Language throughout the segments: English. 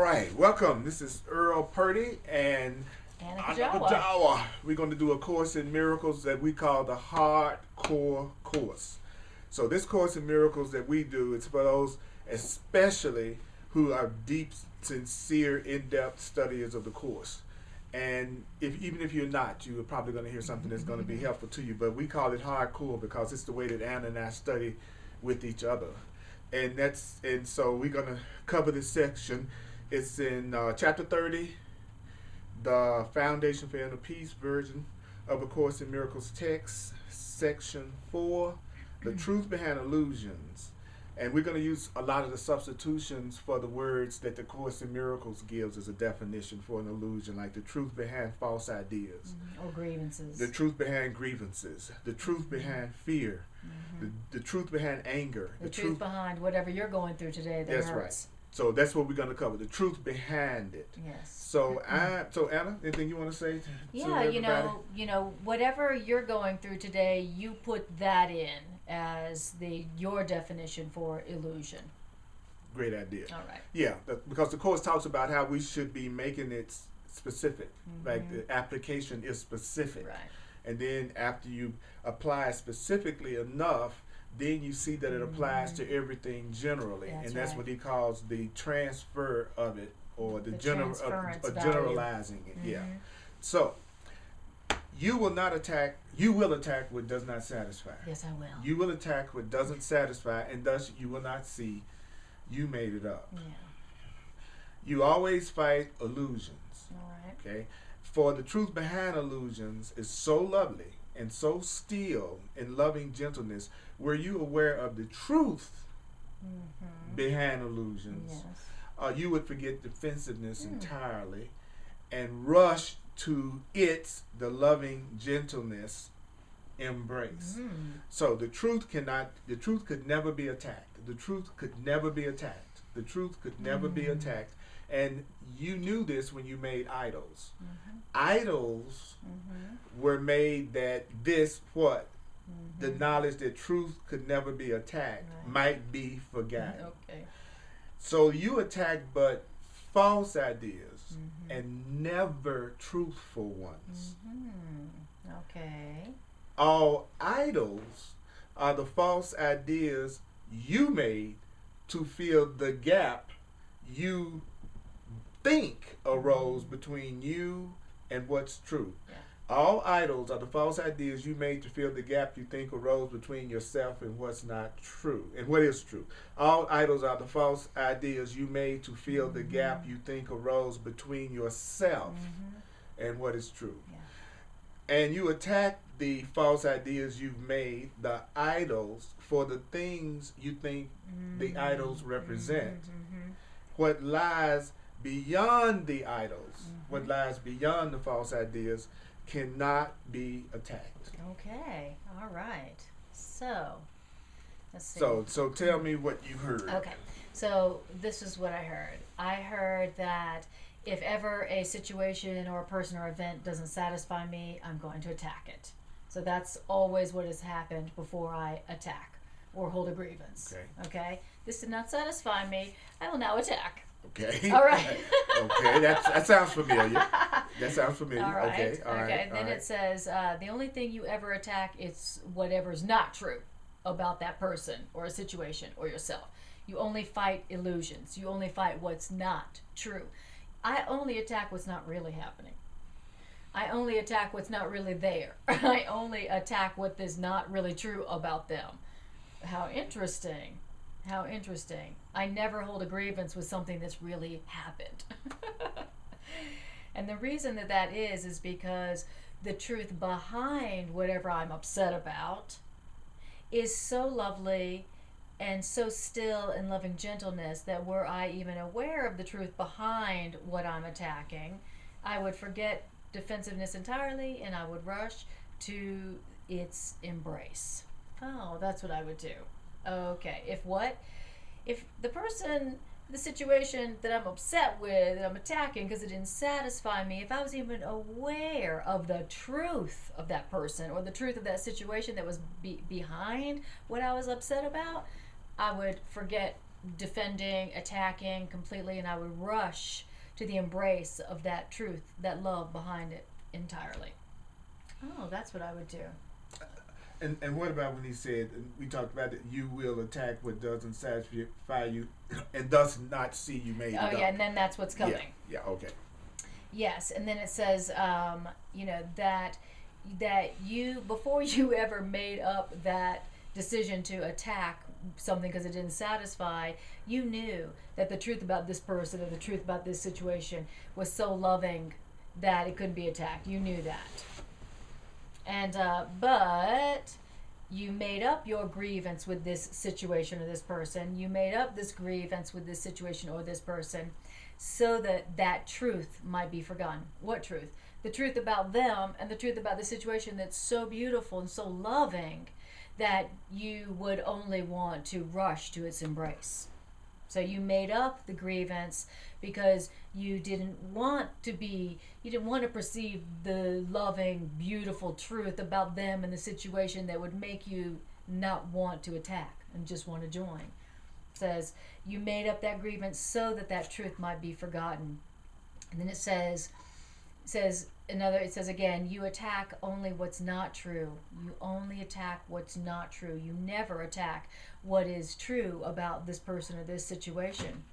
right, welcome. This is Earl Purdy and Anna Kujawa. We're going to do a course in miracles that we call the hardcore course. So this course in miracles that we do, it's for those especially who are deep, sincere, in-depth studiers of the course. And even if you're not, you're probably going to hear something that's going to be helpful to you. But we call it hardcore because it's the way that Anna and I study with each other. And so we're going to cover this section. It's in chapter 30, the Foundation for Inner Peace version of A Course in Miracles text, section 4, the truth behind illusions. And we're going to use a lot of the substitutions for the words that the Course in Miracles gives as a definition for an illusion, like the truth behind false ideas. Or grievances. The truth behind grievances. The truth behind fear. The truth behind anger. The truth behind whatever you're going through today that That's hurts. right. So that's what we're going to cover, the truth behind it. Yes. So Anna, anything you want to say to everybody? you know, whatever you're going through today, you put that in as your definition for illusion. Great idea. All right. Yeah, because the Course talks about how we should be making it specific. Like the application is specific. Right. And then after you apply specifically enough, then you see that it applies to everything generally. That's what he calls the transfer of it, or the generalizing it. Yeah. So you will attack what does not satisfy. Yes, I will. You will attack what doesn't satisfy, and thus you will not see you made it up. Yeah. You always fight illusions. All right. Okay? For the truth behind illusions is so lovely and so still in loving gentleness. Were you aware of the truth behind illusions? Yes. You would forget defensiveness entirely and rush to the loving gentleness embrace. So the truth could never be attacked. The truth could never be attacked. The truth could never be attacked. And you knew this when you made idols. Idols were made that the knowledge that truth could never be attacked might be forgotten. Okay. So you attack but false ideas and never truthful ones. Okay. All idols are the false ideas you made to fill the gap you think arose between you and what's true. Yeah. All idols are the false ideas you made to fill the gap you think arose between yourself and what's not true, and what is true. All idols are the false ideas you made to fill the gap you think arose between yourself and what is true. Yeah. And you attack the false ideas you've made, the idols, for the things you think the idols represent. What lies beyond the idols, what lies beyond the false ideas, cannot be attacked. Okay. All right. So, let's see. So tell me what you heard. Okay. So this is what I heard. I heard that if ever a situation or a person or event doesn't satisfy me, I'm going to attack it. So that's always what has happened before I attack or hold a grievance. Okay. This did not satisfy me. I will now attack. Okay. All right. Okay. That sounds familiar. That sounds familiar. All right. Okay. All right. And then it says the only thing you ever attack is whatever's not true about that person or a situation or yourself. You only fight illusions. You only fight what's not true. I only attack what's not really happening. I only attack what's not really there. I only attack what is not really true about them. How interesting. How interesting. I never hold a grievance with something that's really happened. And the reason that is because the truth behind whatever I'm upset about is so lovely and so still in loving gentleness that were I even aware of the truth behind what I'm attacking, I would forget defensiveness entirely and I would rush to its embrace. Oh, that's what I would do. Okay. If the situation that I'm upset with, that I'm attacking because it didn't satisfy me, if I was even aware of the truth of that person or the truth of that situation that was behind what I was upset about, I would forget defending, attacking completely, and I would rush to the embrace of that truth, that love behind it entirely. Oh, that's what I would do. And what about when he said, and we talked about that you will attack what doesn't satisfy you and does not see you made it up. Oh, yeah, and then that's what's coming. Yeah, okay. Yes, and then it says, that you, before you ever made up that decision to attack something because it didn't satisfy, you knew that the truth about this person or the truth about this situation was so loving that it couldn't be attacked. You knew that. And but you made up your grievance with this situation or this person. You made up this grievance with this situation or this person so that that truth might be forgotten. What truth? The truth about them and the truth about the situation that's so beautiful and so loving that you would only want to rush to its embrace. So you made up the grievance because you didn't want to perceive the loving, beautiful truth about them and the situation that would make you not want to attack and just want to join. It says you made up that grievance so that that truth might be forgotten. And then it says again, you attack only what's not true. You only attack what's not true. You never attack what is true about this person or this situation.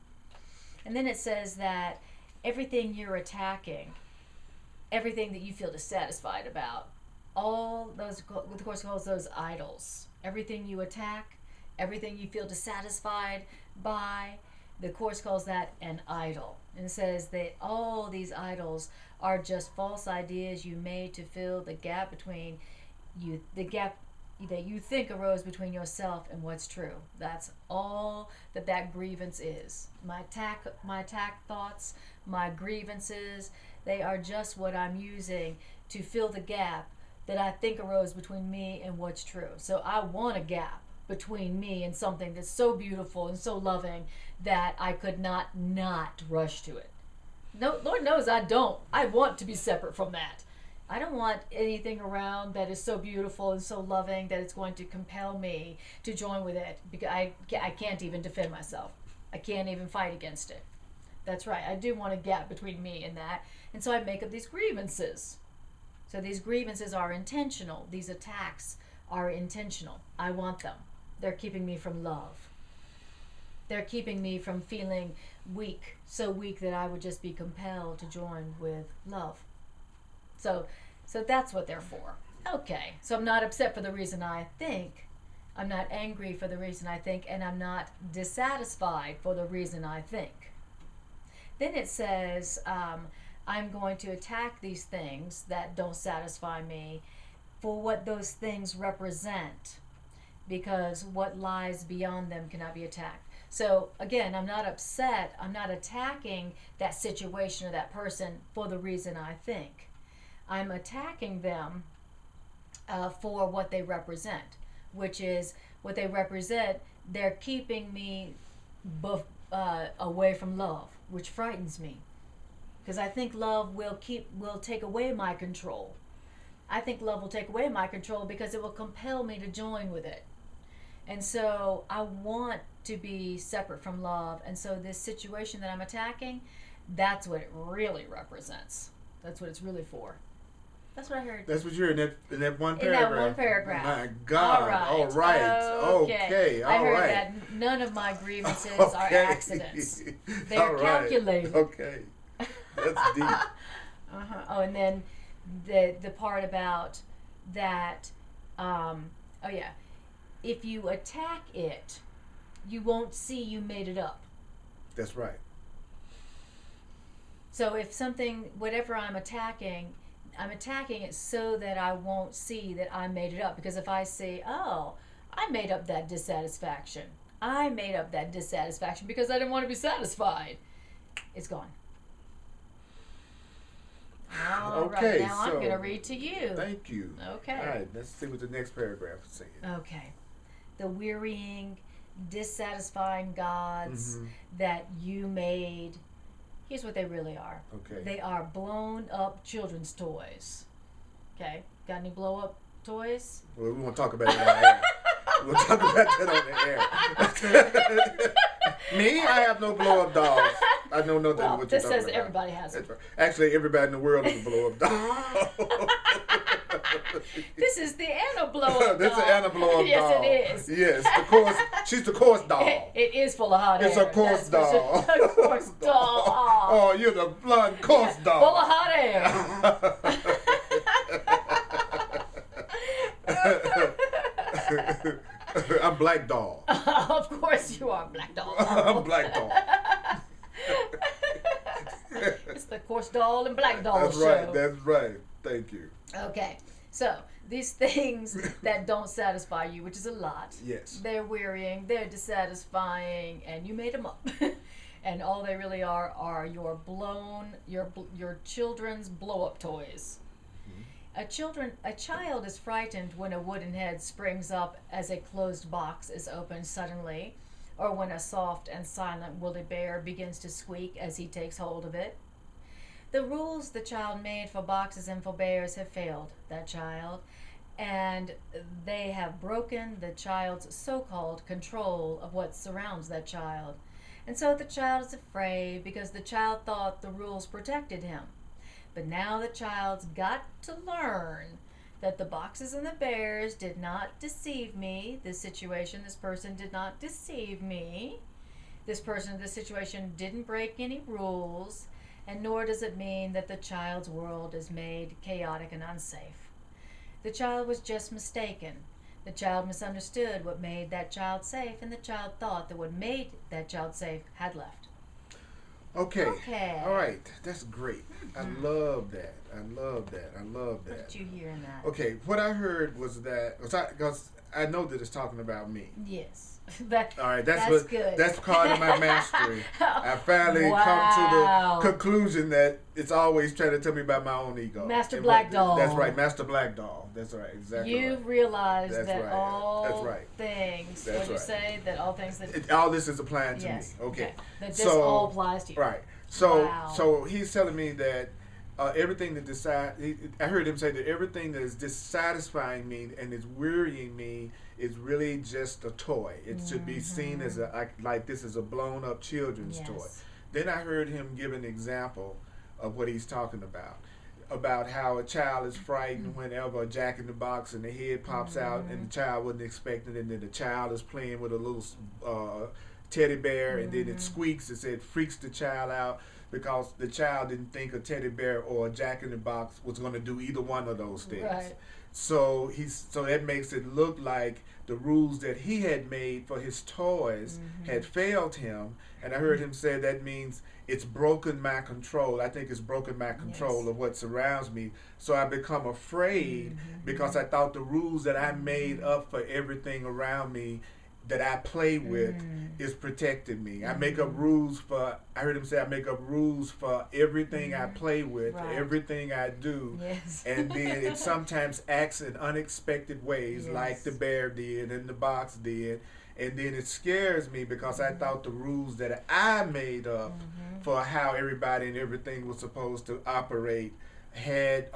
And then it says that everything you're attacking, everything that you feel dissatisfied about, all those, of course, calls those idols. Everything you attack, everything you feel dissatisfied by, the Course calls that an idol. And it says that all these idols are just false ideas you made to fill the gap between you, the gap that you think arose between yourself and what's true. That's all that grievance is. My attack thoughts, my grievances, they are just what I'm using to fill the gap that I think arose between me and what's true. So I want a gap between me and something that's so beautiful and so loving that I could not rush to it. No, Lord knows I don't. I want to be separate from that. I don't want anything around that is so beautiful and so loving that it's going to compel me to join with it, because I can't even defend myself. I can't even fight against it. That's right. I do want a gap between me and that. And so I make up these grievances. So these grievances are intentional. These attacks are intentional. I want them. They're keeping me from love. They're keeping me from feeling weak, so weak that I would just be compelled to join with love. So that's what they're for. Okay, so I'm not upset for the reason I think. I'm not angry for the reason I think, and I'm not dissatisfied for the reason I think. Then it says, I'm going to attack these things that don't satisfy me for what those things represent, because what lies beyond them cannot be attacked. So again, I'm not upset. I'm not attacking that situation or that person for the reason I think. I'm attacking them for what they represent, which is what they represent. They're keeping me away from love, which frightens me, because I think love will take away my control. I think love will take away my control because it will compel me to join with it. And so I want to be separate from love. And so this situation that I'm attacking, that's what it really represents. That's what it's really for. That's what I heard. That's what you're in that one paragraph. In that one paragraph. My God. All right. Okay. I heard that none of my grievances are accidents. They're calculated. Okay. That's deep. Oh, and then the part about that, if you attack it, you won't see you made it up. That's right. So if something, whatever I'm attacking it so that I won't see that I made it up. Because if I say, oh, I made up that dissatisfaction. I made up that dissatisfaction because I didn't want to be satisfied. It's gone. All right, now I'm going to read to you. Thank you. Okay. All right, let's see what the next paragraph is saying. Okay. The wearying, dissatisfying gods that you made, here's what they really are. Okay. They are blown up children's toys. Okay? Got any blow up toys? Well, we won't talk about it on the air. We'll talk about that on the air. Me? I have no blow-up dolls. I know nothing Well, what you're this talking says about. everybody has them. That's right. Actually, everybody in the world is a blow-up doll. This is the Anna blow-up doll. This is Anna blow-up Yes, doll. it is. Yes, the course. She's the course doll. It is full of hot air. It's a course That's doll. for sure. A course doll. Aw. Oh, you're the blood course doll. Full of hot air. I'm Black Doll. Of course you are, Black Doll. I'm Black Doll. It's the course doll and Black Doll That's show. right. That's right. Thank you. Okay, so these things that don't satisfy you, which is a lot. Yes. They're wearying, they're dissatisfying, and you made them up. And all they really are your children's blow-up toys. A child is frightened when a wooden head springs up as a closed box is opened suddenly, or when a soft and silent woolly bear begins to squeak as he takes hold of it. The rules the child made for boxes and for bears have failed that child, and they have broken the child's so-called control of what surrounds that child. And so the child is afraid because the child thought the rules protected him. But now the child's got to learn that the boxes and the bears did not deceive me. This person did not deceive me. This situation didn't break any rules, and nor does it mean that the child's world is made chaotic and unsafe. The child was just mistaken. The child misunderstood what made that child safe, and the child thought that what made that child safe had left. Okay. All right. That's great. I love that. What did you hear in that? Okay. What I heard was that, because I know that it's talking about me. Yes. All right. That's good. That's part of my mastery. I finally come to the conclusion that it's always trying to tell me about my own ego. Master Black Doll. That's right. Master Black Doll. That's right. Exactly. You right. realize That's that right. all That's right. things. That's What you right. say? That all things that. All this is applying to Yes. me. Okay. That this all applies to you. Right. So Wow. so he's telling me that everything that I heard him say that everything that is dissatisfying me and is wearying me is really just a toy. It should be seen as like this is a blown up children's Yes. toy. Then I heard him give an example of what he's talking about how a child is frightened whenever a Jack in the Box and the head pops out and the child wasn't expecting it, and then the child is playing with a little teddy bear and then it squeaks. It freaks the child out because the child didn't think a teddy bear or a Jack in the Box was going to do either one of those things. Right. So that makes it look like the rules that he had made for his toys had failed him, and I heard him say that means it's broken my control. I think it's broken my control of what surrounds me. So I become afraid because I thought the rules that I made up for everything around me that I play with is protecting me. I make up rules for, I heard him say, I make up rules for everything I play with, for everything I do. Yes. And then it sometimes acts in unexpected ways, like the bear did and the box did. And then it scares me because I thought the rules that I made up for how everybody and everything was supposed to operate had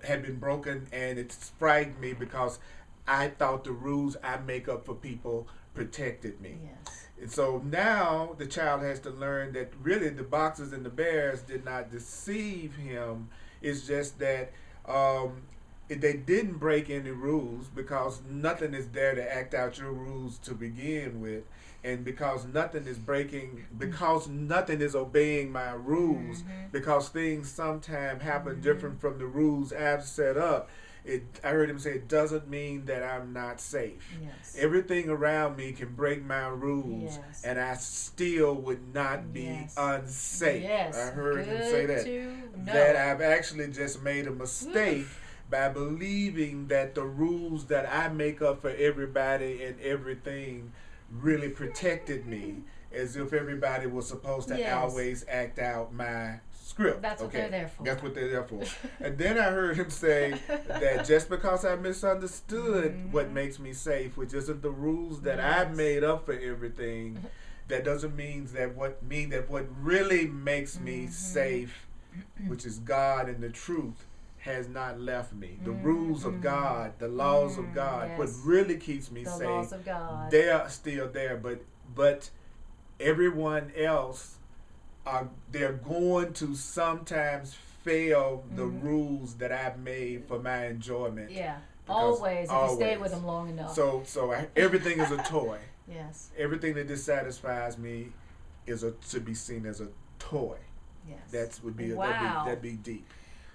been broken, and it frightened me because I thought the rules I make up for people protected me. Yes. And so now the child has to learn that really the boxes and the bears did not deceive him. It's just that they didn't break any rules because nothing is there to act out your rules to begin with. And because nothing is obeying my rules, because things sometimes happen different from the rules I've set up, I heard him say it doesn't mean that I'm not safe. Yes. Everything around me can break my rules, and I still would not be unsafe. Yes. I heard him Good say that. to know. That I've actually just made a mistake by believing that the rules that I make up for everybody and everything really protected me, as if everybody was supposed to always act out my script. That's what they're there for. That's what they're there for. And then I heard him say that just because I misunderstood what makes me safe, which isn't the rules that I've made up for everything, that doesn't mean that what really makes me safe, which is God and the truth, has not left me. The rules of God, the laws of God, what really keeps me safe, laws of God. they are still there, but everyone else, they're going to sometimes fail the rules that I've made for my enjoyment. Yeah. Because Always, if you stay with them long enough. So everything is a toy. Yes. Everything that dissatisfies me is to be seen as a toy. Yes. That would be Wow. that'd be deep.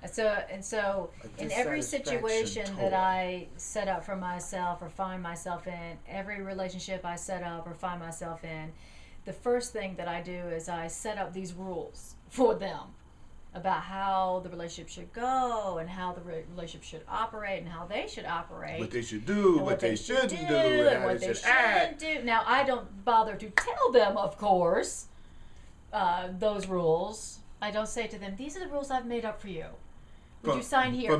And so in every situation toy. that I set up for myself or find myself in, every relationship I set up or find myself in, the first thing that I do is I set up these rules for them about how the relationship should go and how the relationship should operate and how they should operate. What they should do, what they shouldn't do, and how what they they should act. do. Now, I don't bother to tell them, of course, those rules. I don't say to them, these are the rules I've made up for you. Would you sign here?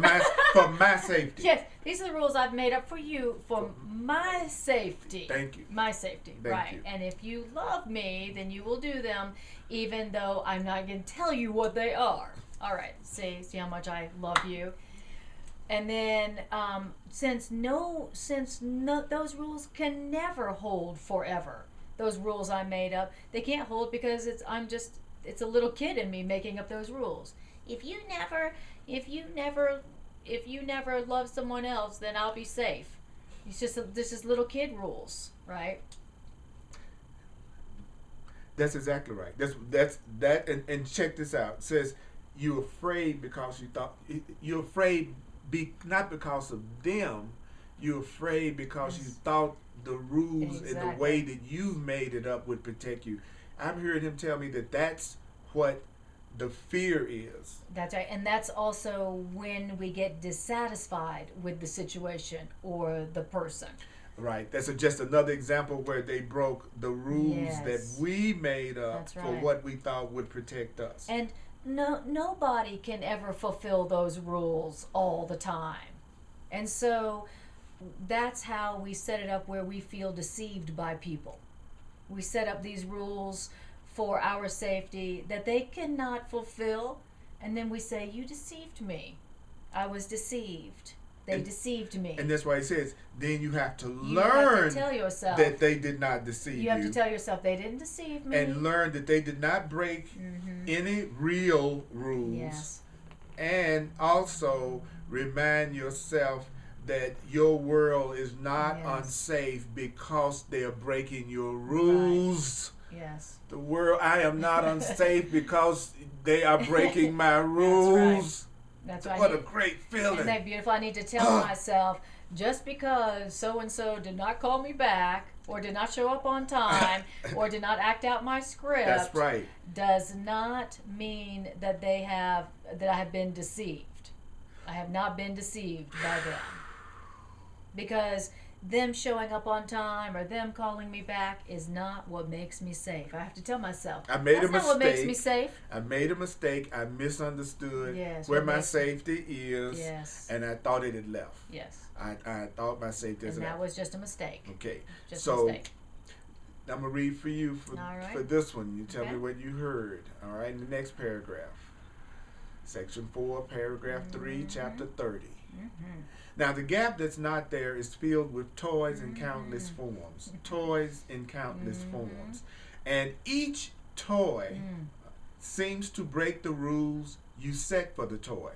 For my safety. Yes, these are the rules I've made up for you for my safety. Thank you. My safety, Thank right. you. And if you love me, then you will do them, even though I'm not going to tell you what they are. All right, see how much I love you. And then, since those rules can never hold forever, those rules I made up, they can't hold because it's a little kid in me making up those rules. If you never love someone else, then I'll be safe. It's just this is little kid rules, right? That's exactly right. And check this out. It says you're afraid because you're afraid not because of them. You're afraid because you thought the rules and the way that you've made it up would protect you. I'm hearing him tell me that that's what the fear is. That's right. And that's also when we get dissatisfied with the situation or the person. Right. That's just another example where they broke the rules that we made up for what we thought would protect us. And nobody can ever fulfill those rules all the time. And so that's how we set it up where we feel deceived by people. We set up these rules for our safety that they cannot fulfill, and then we say, you deceived me. I was deceived. They deceived me. And that's why he says, then you have to You learn have to tell yourself that they did not deceive you. You have to tell yourself they didn't deceive me. And learn that they did not break any real rules. Yes. And also remind yourself that your world is not unsafe because they are breaking your rules. Right. Yes. The world, I am not unsafe because they are breaking my rules. That's right. What a great feeling. Isn't that beautiful? I need to tell myself, just because so-and-so did not call me back or did not show up on time or did not act out my script, that's right, does not mean that I have been deceived. I have not been deceived by them. Because them showing up on time or them calling me back is not what makes me safe. I have to tell myself, I made a mistake. That's not what makes me safe. I made a mistake. I misunderstood where my safety is. Yes. And I thought it had left. Yes. I thought my safety had left. And that was just a mistake. Okay. Just so, a mistake. I'm going to read for you for this one. You tell me what you heard. All right. In the next paragraph. Section 4, paragraph 3, chapter 30. Now, the gap that's not there is filled with toys in countless forms. Toys in countless forms. And each toy seems to break the rules you set for the toy.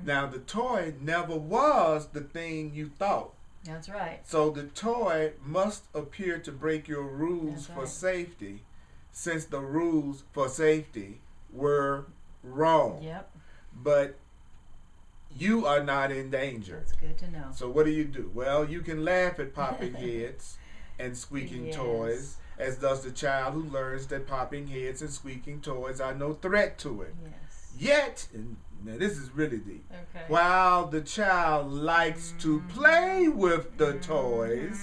Now, the toy never was the thing you thought. That's right. So the toy must appear to break your rules for safety, since the rules for safety were wrong. Yep. But you are not in danger. That's good to know. So what do? Well, you can laugh at popping heads and squeaking toys, as does the child who learns that popping heads and squeaking toys are no threat to it. Yes. Yet, and now this is really deep, okay. While the child likes to play with the toys,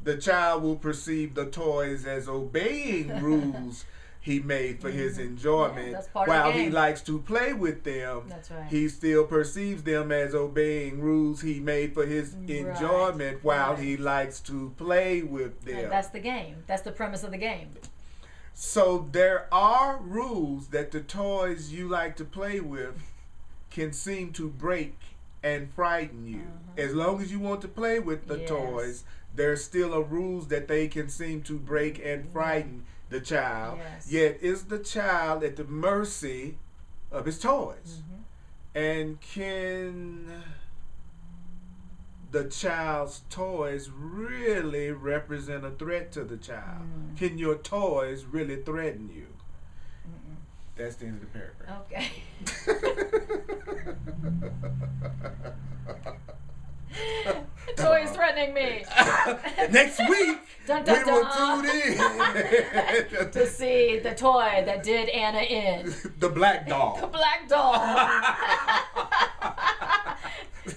the child will perceive the toys as obeying rules he made for his enjoyment. That's part While of the game. he likes to play with them, That's right. he still perceives them as obeying rules he made for his enjoyment while he likes to play with them. And that's the game. That's the premise of the game. So there are rules that the toys you like to play with can seem to break and frighten you. As long as you want to play with the toys, there's still a rules that they can seem to break and frighten the child, Yes. yet is the child at the mercy of his toys. And can the child's toys really represent a threat to the child? Can your toys really threaten you? That's the end of the paragraph. Okay. The toy is threatening me. Next week, Dun, dun, we will dun. tune in To see the toy that did Anna in. the black doll. The black doll.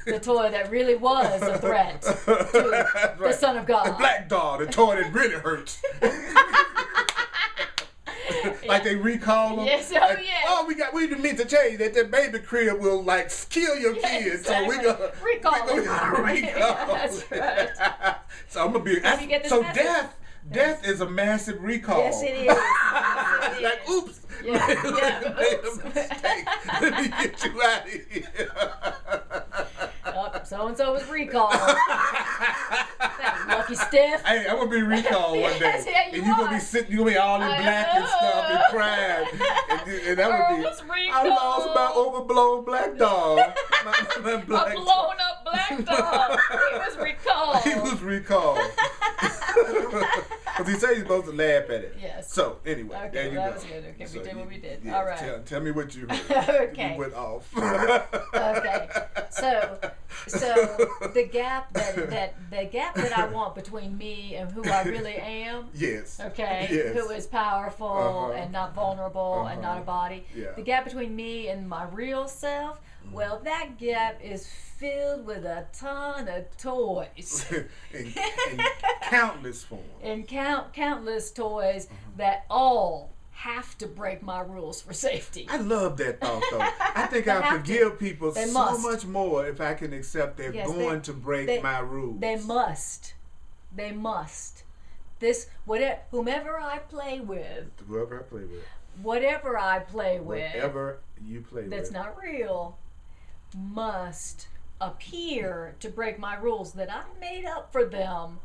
The toy that really was a threat to the Son of God. The black doll, the toy that really hurts. Like they recall them. Yes, like, yes. Oh, we meant to tell you that the baby crib will like kill your kids, exactly. so we gonna recall. recall. That's right. So I'm gonna be. you get this So message? death is a massive recall. Yes, it is. Yes, it is. Like, oops. Yeah, Made oops. a mistake. Let me get you out of here. So and so was recalled. That lucky stiff. Hey, I'm gonna be recalled one day, Yes, yeah, you and you're gonna are. be sitting, you're gonna be all in black and stuff and crying, and that Earl would was be. recalled. I lost my overblown black dog. my A black blown up black dog. He was recalled. He was recalled. Because he said he's supposed to laugh at it. Yes. So anyway, Okay, there you that go. was good. Okay, So we did what we did. yeah, All right. Tell me what you heard. Okay. We went off. Okay. So the gap that I want between me and who I really am. Yes. Okay. Yes. Who is powerful and not vulnerable and not a body. Yeah. The gap between me and my real self. Well, that gap is filled with a ton of toys. in countless forms. And countless toys that all have to break my rules for safety. I love that thought, though. I think I have forgive people They so must. much more if I can accept they're Yes, going to break my rules. They must. They must. Whomever I play with, Whoever I play with. whatever I play with, Whatever you play with. that's not real, must appear to break my rules that I made up for them.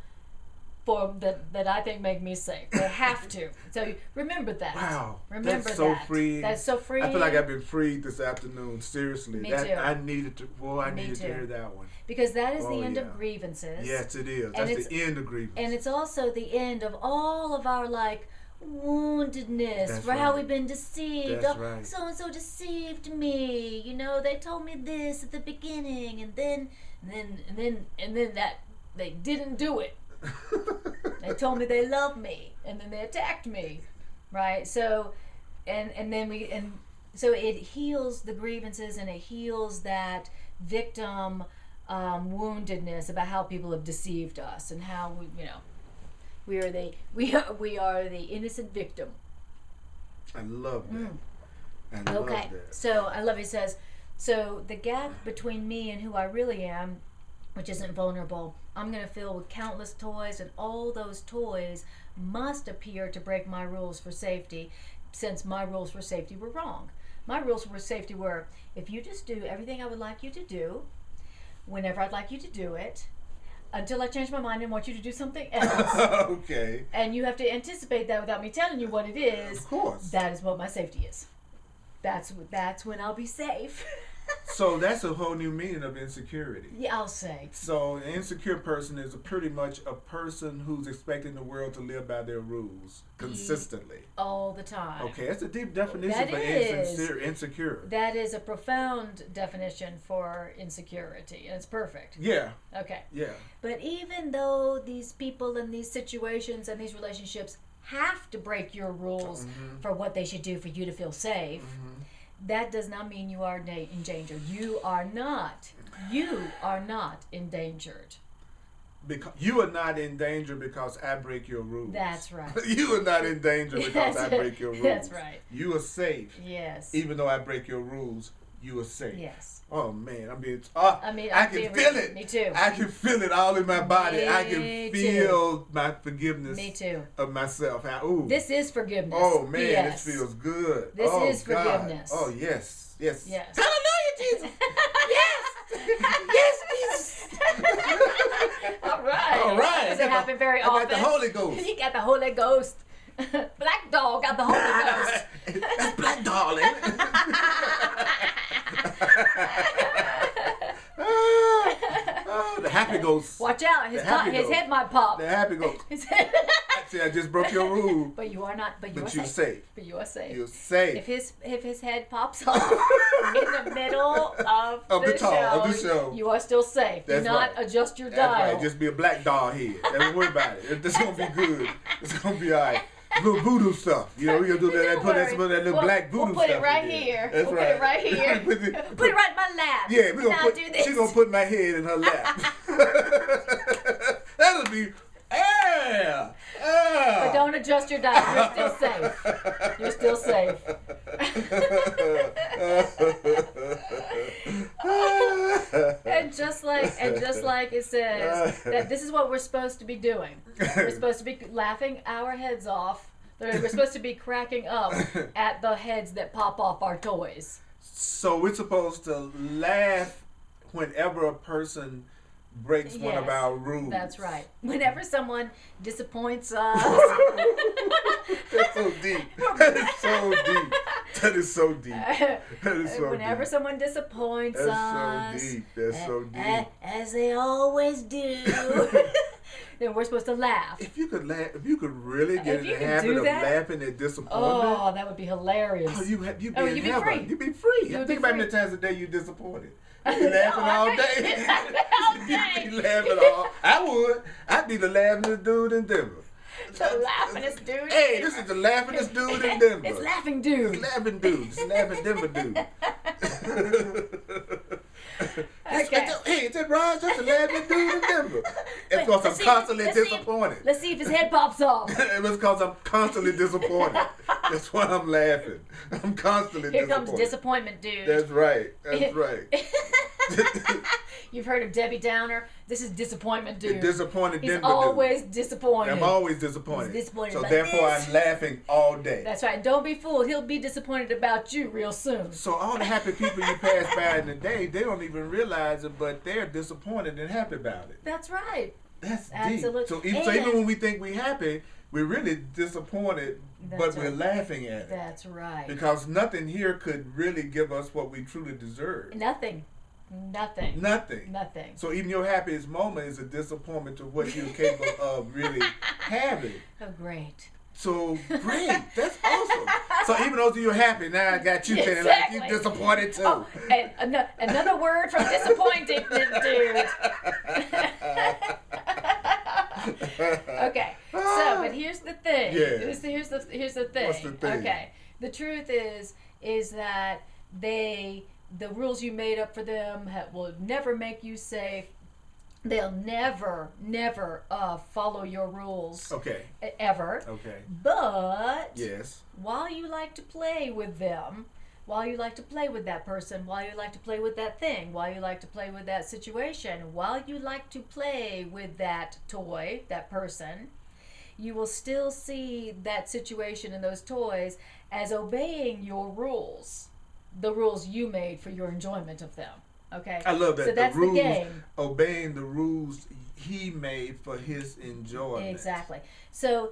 That I think make me safe. They have to. So remember that. Wow. Remember that's so that. freeing. That's so freeing. I feel like I've been freed this afternoon. Seriously. Me too. I needed to. Boy, I Me needed to too. hear that one. Because that is the Oh, end yeah. of grievances. Yes, it is. And That's the end of grievance. And it's also the end of all of our woundedness That's for how right. we've been deceived. That's Oh, right. so and so deceived me. You know, they told me this at the beginning, and then that they didn't do it. They told me they loved me, and then they attacked me, right? So, so it heals the grievances, and it heals that victim woundedness about how people have deceived us, and how we are the innocent victim. I love that. I love Okay, that. so I love it. Says, so the gap between me and who I really am, which isn't vulnerable, I'm going to fill with countless toys, and all those toys must appear to break my rules for safety, since my rules for safety were wrong. My rules for safety were, if you just do everything I would like you to do, whenever I'd like you to do it, until I change my mind and want you to do something else. Okay. And you have to anticipate that without me telling you what it is. Of course. That is what my safety is. That's when I'll be safe. So that's a whole new meaning of insecurity. Yeah, I'll say. So an insecure person is pretty much a person who's expecting the world to live by their rules consistently. All the time. Okay, that's a deep definition That for is. insecure. That is a profound definition for insecurity, and it's perfect. Yeah, Okay. yeah. But even though these people and these situations and these relationships have to break your rules for what they should do for you to feel safe, that does not mean you are in danger. You are not. You are not endangered. Because you are not in danger because I break your rules. That's right. You are not in danger because I break your rules. That's right. You are safe. Yes. Even though I break your rules, you are safe. Yes. Oh man, I can feel it. Me too. I can feel it all in my body. I can Me feel my forgiveness Me too. of myself. Ooh. This is forgiveness. Oh man, Yes. this feels good. This oh, is God. forgiveness. Oh yes, yes. Yes. Hallelujah, Jesus. Yes, Jesus. All right. All right. Does it happen very I often? got the Holy Ghost. You got the Holy Ghost. Black dog got the Holy Ghost. That's black darling. The happy ghost. Watch out, his head might pop. The happy ghost. See, I just broke your rule. But you are not. But you are you're safe. safe. But you are safe. You're safe. If his head pops off in the middle of the show, you are still safe. That's Do not right. adjust your That's dial. right. Just be a black doll head. Don't worry about it. It's gonna be good. It's gonna be alright. Little voodoo stuff. You know, we're gonna do that. Put that little black voodoo we'll put stuff. it right here. That's we'll right. put it right here. Put it right in my lap. Yeah, we're gonna do this. She's gonna put my head in her lap. That'll be But don't adjust your dial. You're still safe. You're still safe. and just like it says that this is what we're supposed to be doing. We're supposed to be laughing our heads off. We're supposed to be cracking up at the heads that pop off our toys. So we're supposed to laugh whenever a person breaks one of our rules. That's right. Whenever someone disappoints us. That's so deep. That is so deep. That is so deep. That is so Whenever deep. someone disappoints us. That's so deep. That's so deep. As they always do. Then we're supposed to laugh. If you could laugh, if you could really get in the habit of laughing at disappointment. Oh, that would be hilarious. Oh, you'd be in free. heaven. You'd be free. Think about how many times a day you're disappointed. You'd be laughing all day. You'd be laughing all. I would. I'd be the laughingest dude in Denver. The laughingest dude. Hey, this is the laughingest dude in Denver. It's laughing dude. It's laughing dude. It's laughing Denver dude. Okay. Hey, it's Ron, just a laughing dude in Denver. It's because I'm constantly disappointed. Let's see if his head pops off. It's because I'm constantly disappointed. That's why I'm laughing. I'm constantly Here disappointed. comes disappointment dude. That's right. That's right. You've heard of Debbie Downer. This is disappointment dude. Disappointed He's Denver always dude. disappointed. I'm always disappointed. He's disappointed So about therefore this. I'm laughing all day. That's right. Don't be fooled. He'll be disappointed about you real soon. So all the happy people you pass by in the day, they don't even realize it, but they're disappointed and happy about it. That's right. That's Absolutely. deep. So even when we think we're happy, we're really disappointed, but we're laughing at it. That's right. Because nothing here could really give us what we truly deserve. Nothing. So even your happiest moment is a disappointment to what you're capable of really having. Oh, great. So great. That's awesome. So even though you're happy, now I got you saying like you're disappointed too. Oh, and another word from disappointed dude. Okay. So, but here's the thing. Yeah. Here's the thing. What's the thing? Okay. The truth is that the rules you made up for them will never make you safe. They'll never follow your rules. Okay. Ever. Okay. But Yes. while you like to play with them, while you like to play with that person, while you like to play with that thing, while you like to play with that situation, while you like to play with that toy, that person, you will still see that situation and those toys as obeying your rules, the rules you made for your enjoyment of them. Okay? I love that. So that's the rules, the game. Obeying the rules he made for his enjoyment. Exactly. So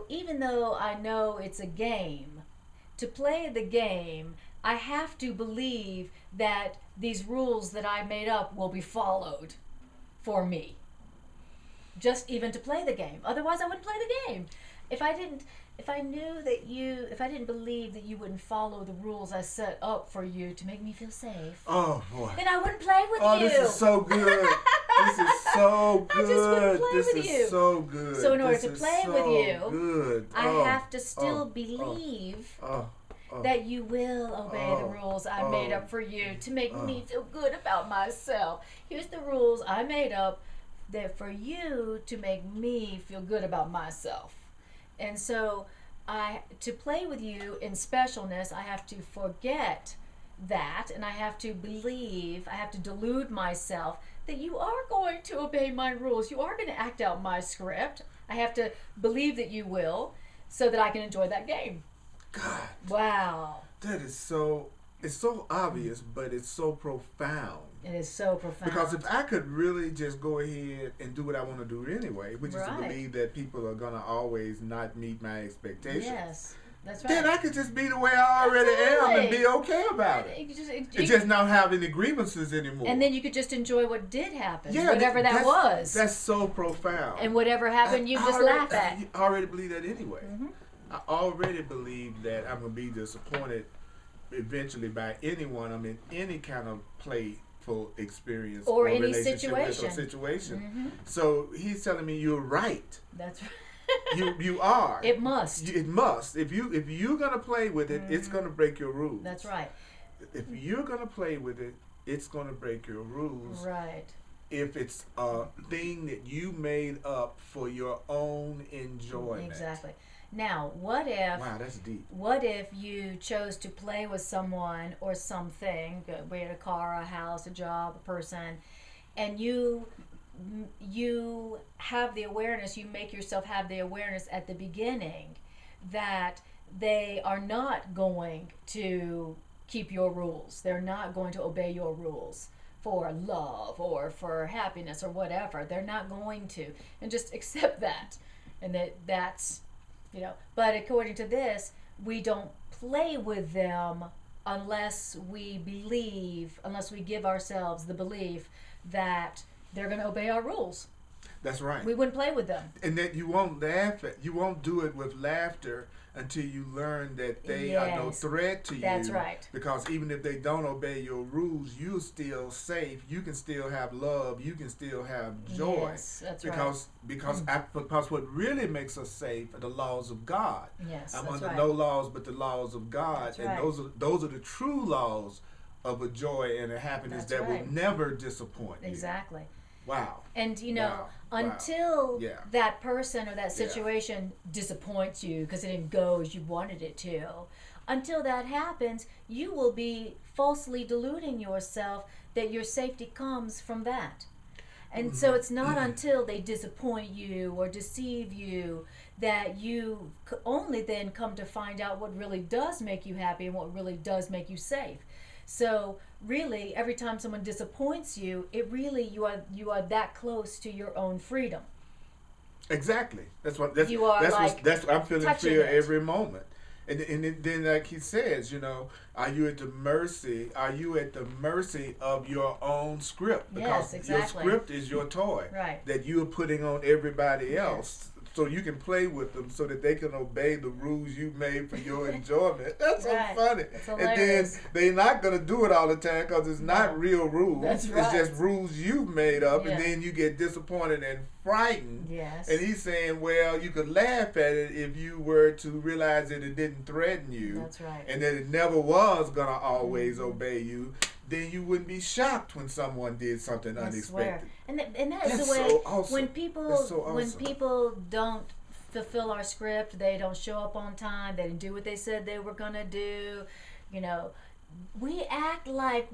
even though I know it's a game, to play the game, I have to believe that these rules that I made up will be followed for me. Just even to play the game. Otherwise, I wouldn't play the game. If I didn't believe that you wouldn't follow the rules I set up for you to make me feel safe, Oh boy. then I wouldn't play with you. Oh, this is so good. This is so good. I just wouldn't play this with is you. So good. So in order this to is play so with you, good. I have to still believe that you will obey the rules I made up for you to make me feel good about myself. Here's the rules I made up that for you to make me feel good about myself. And so to play with you in specialness, I have to forget that, and I have to believe, I have to delude myself that you are going to obey my rules. You are going to act out my script. I have to believe that you will so that I can enjoy that game. God. Wow. That is so it's so obvious, but it's so profound. It is so profound. Because if I could really just go ahead and do what I want to do anyway, which is to Right. believe that people are going to always not meet my expectations, Yes, that's right. then I could just be the way I already am and be okay about it. And just not have any grievances anymore. And then you could just enjoy what did happen, Yeah, whatever that was. That's so profound. And whatever happened, you just laugh at. I already believe that anyway. Mhm. I already believe that I'm going to be disappointed eventually by anyone I'm in any kind of playful experience Or any relationship with or situation. situation. Mhm. So he's telling me you're right. That's right. You are. It must. It must. If you're gonna play with it, it's gonna break your rules. That's right. If you're gonna play with it, it's gonna break your rules. Right. If it's a thing that you made up for your own enjoyment. Exactly. Now, what if? Wow, that's deep. What if you chose to play with someone or something, be it a car, a house, a job, a person, and you have the awareness, you make yourself have the awareness at the beginning that they are not going to keep your rules. They're not going to obey your rules for love or for happiness or whatever. They're not going to. And just accept that. And that's, but according to this, we don't play with them unless we give ourselves the belief that they're going to obey our rules. That's right. We wouldn't play with them. And that you won't you won't do it with laughter until you learn that they are no threat to you. That's right. Because even if they don't obey your rules, you're still safe. You can still have love. You can still have joy. Yes, that's because what really makes us safe are the laws of God. Yes, I'm that's under right. no laws but the laws of God. That's and right. those are the true laws of a joy and a happiness That's that right. will never disappoint you. Exactly. Wow. And Wow. until Yeah. that person or that situation disappoints you because it didn't go as you wanted it to, until that happens, you will be falsely deluding yourself that your safety comes from that. And so it's not until they disappoint you or deceive you that you only then come to find out what really does make you happy and what really does make you safe. So really, every time someone disappoints you, you are that close to your own freedom. Exactly. That's what I'm feeling fear every moment. And then like he says, are you at the mercy of your own script? Because Yes, exactly. your script is your toy Right. that you're putting on everybody else. Yes. So you can play with them so that they can obey the rules you made for your enjoyment. That's Right. so funny. It's And then hilarious. they're not going to do it all the time because it's not real rules. That's It's right. just rules you've made up, Yeah. and then you get disappointed and frightened. Yes. And he's saying, well, you could laugh at it if you were to realize that it didn't threaten you. That's right. And that it never was going to always obey you. Then you wouldn't be shocked when someone did something I unexpected. swear. And that's That's the way so awesome. when people That's so when awesome. people don't fulfill our script, they don't show up on time, they didn't do what they said they were gonna do, we act like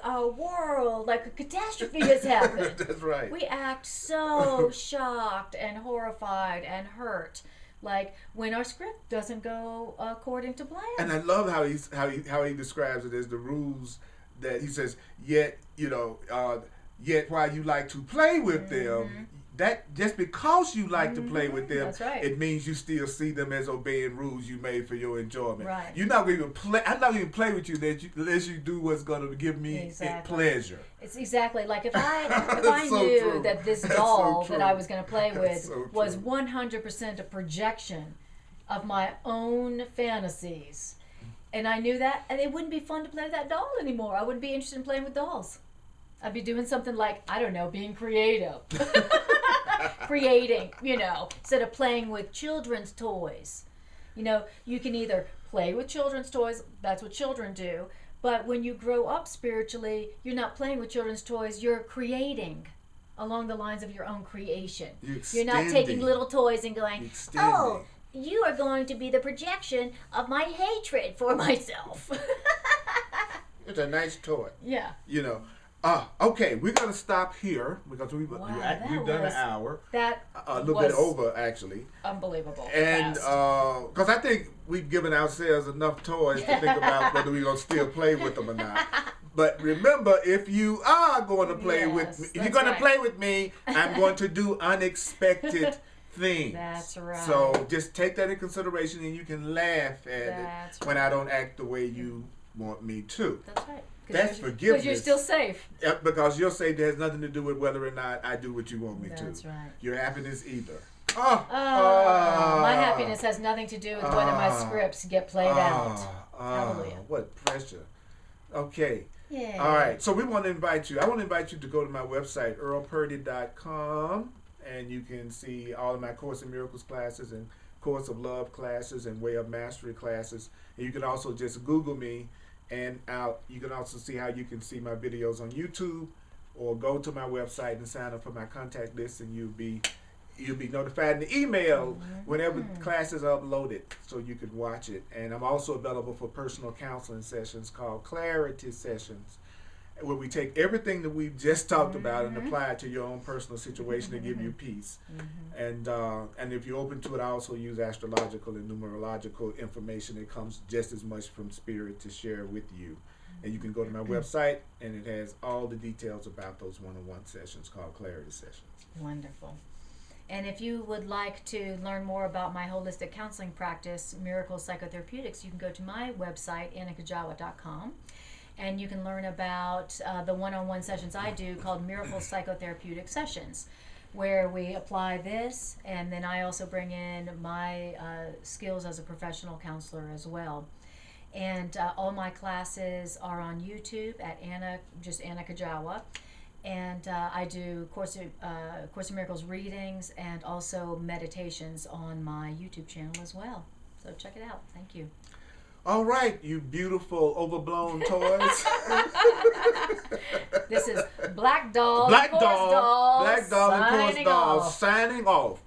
our world, like a catastrophe has happened. That's right. We act so shocked and horrified and hurt, like when our script doesn't go according to plan. And I love how he describes it as the rules that he says. Yet while you like to play with them, that just because you like to play with them, That's right. it means you still see them as obeying rules you made for your enjoyment. Right. You're not going to even play. I'm not going to play with you unless you do what's going to give me Exactly. pleasure. It's exactly like if I That's so knew true. that this That's doll so that true. I was going to play That's with so was true. 100% a projection of my own fantasies, and I knew that, and it wouldn't be fun to play with that doll anymore. I wouldn't be interested in playing with dolls. I'd be doing something like, I don't know, being creative. Creating, instead of playing with children's toys. You can either play with children's toys, that's what children do, but when you grow up spiritually, you're not playing with children's toys, you're creating along the lines of your own creation. You're not taking little toys and going, oh, you are going to be the projection of my hatred for myself. It's a nice toy. Yeah. Okay, we're gonna stop here because we've done an hour. A little bit over actually. Unbelievable. And because I think we've given ourselves enough toys to think about whether we're gonna still play with them or not. But remember, if you are going to play with me, if you're going to play with me, I'm going to do unexpected things. That's right. So just take that in consideration, and you can laugh at it when I don't act the way you want me to. That's right. That's forgiveness. Because you're still safe. Because your safety has nothing to do with whether or not I do what you want me to. That's right. Your happiness either. My happiness has nothing to do with whether my scripts get played out. Hallelujah. What pressure. Okay. Yeah. All right. So I want to invite you to go to my website, earlpurdy.com, and you can see all of my Course in Miracles classes and Course of Love classes and Way of Mastery classes. And you can also just Google me, and you can also see how you can see my videos on YouTube, or go to my website and sign up for my contact list, and you'll be notified in the email whenever classes are uploaded, so you can watch it. And I'm also available for personal counseling sessions called Clarity Sessions, where we take everything that we've just talked about and apply it to your own personal situation to give you peace. And if you're open to it, I also use astrological and numerological information. It comes just as much from Spirit to share with you. And you can go to my website, and it has all the details about those one-on-one sessions called Clarity Sessions. Wonderful. And if you would like to learn more about my holistic counseling practice, Miracles Psychotherapeutics, you can go to my website, annakajawa.com, and you can learn about the one-on-one sessions I do called Miracles Psychotherapeutic Sessions, where we apply this, and then I also bring in my skills as a professional counselor as well. And all my classes are on YouTube at Anna Kujawa. And I do Course of Miracles readings and also meditations on my YouTube channel as well. So check it out. Thank you. All right, you beautiful, overblown toys. This is Black Doll, Black Doll, and Course Doll signing off.